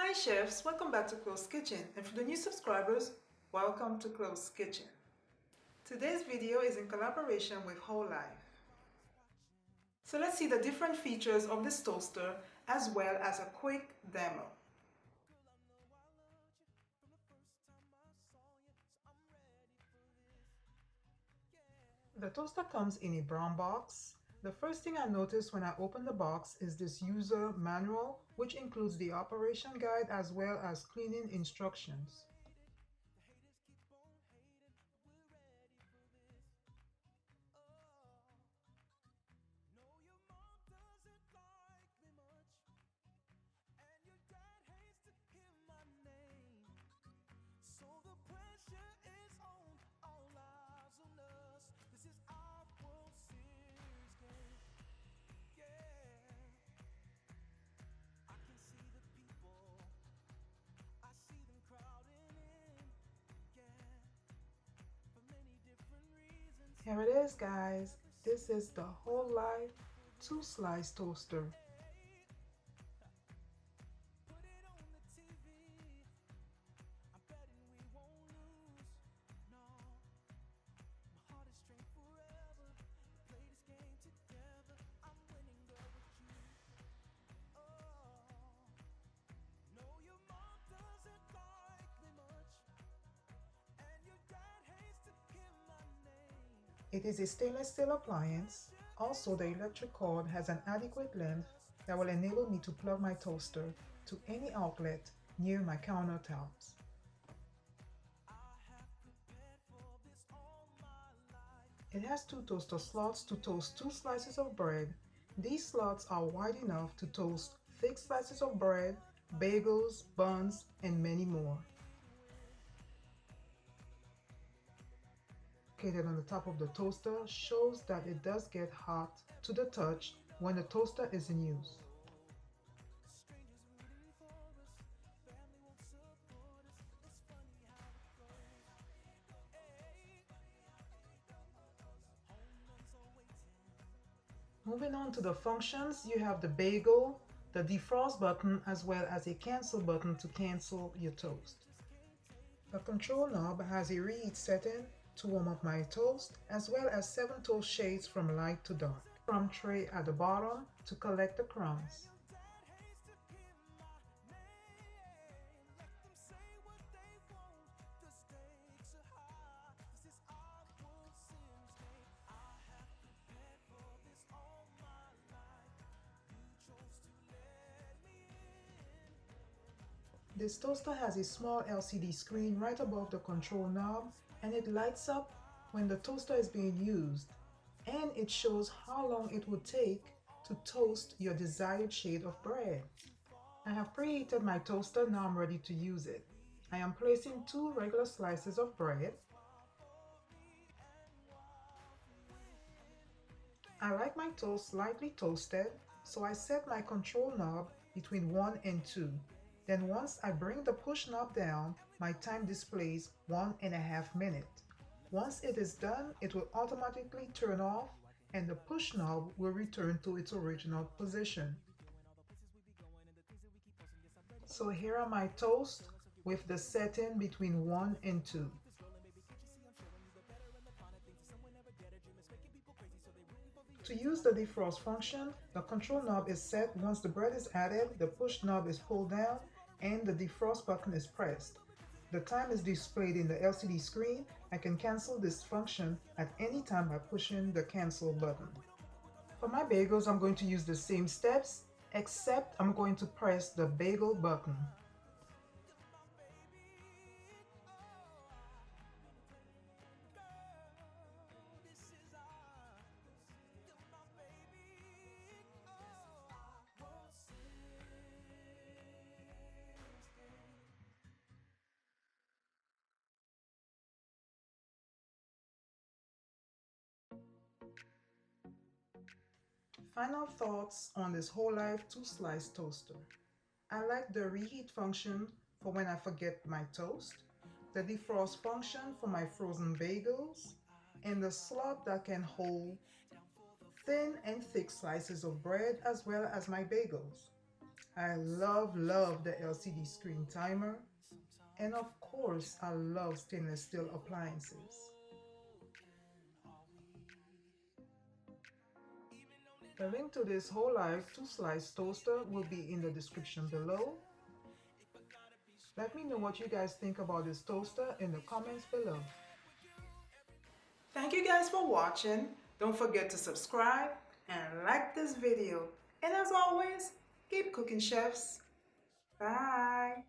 Hi chefs, welcome back to Closkitchen, and for the new subscribers, welcome to Closkitchen. Today's video is in collaboration with Holife. So let's see the different features of this toaster as well as a quick demo. The toaster comes in a brown box. The first thing I noticed when I opened the box is this user manual, which includes the operation guide as well as cleaning instructions. Here it is, guys. This is the Holife 2-slice toaster. It is a stainless steel appliance. Also, the electric cord has an adequate length that will enable me to plug my toaster to any outlet near my countertops. It has two toaster slots to toast 2 slices of bread. These slots are wide enough to toast thick slices of bread, bagels, buns, and many more. Located on the top of the toaster shows that it does get hot to the touch when the toaster is in use. Moving on to the functions, you have the bagel, the defrost button, as well as a cancel button to cancel your toast. The control knob has a reheat setting to warm up my toast, as well as 7 toast shades from light to dark. Crumb tray at the bottom to collect the crumbs. This toaster has a small LCD screen right above the control knob, and it lights up when the toaster is being used, and it shows how long it would take to toast your desired shade of bread. I have preheated my toaster, now I'm ready to use it. I am placing 2 regular slices of bread. I like my toast lightly toasted, so I set my control knob between 1 and 2. Then once I bring the push knob down, my time displays 1.5 minutes. Once it is done, it will automatically turn off and the push knob will return to its original position. So here are my toast with the setting between 1 and 2. To use the defrost function, the control knob is set. Once the bread is added, the push knob is pulled down and the defrost button is pressed. The time is displayed in the LCD screen. I can cancel this function at any time by pushing the cancel button. For my bagels, I'm going to use the same steps, except I'm going to press the bagel button. Final thoughts on this Holife 2-slice toaster. I like the reheat function for when I forget my toast, the defrost function for my frozen bagels, and the slot that can hold thin and thick slices of bread as well as my bagels. I love the LCD screen timer. And of course, I love stainless steel appliances. The link to this Holife 2-slice toaster will be in the description below. Let me know what you guys think about this toaster in the comments below. Thank you guys for watching. Don't forget to subscribe and like this video. And as always, keep cooking, chefs. Bye.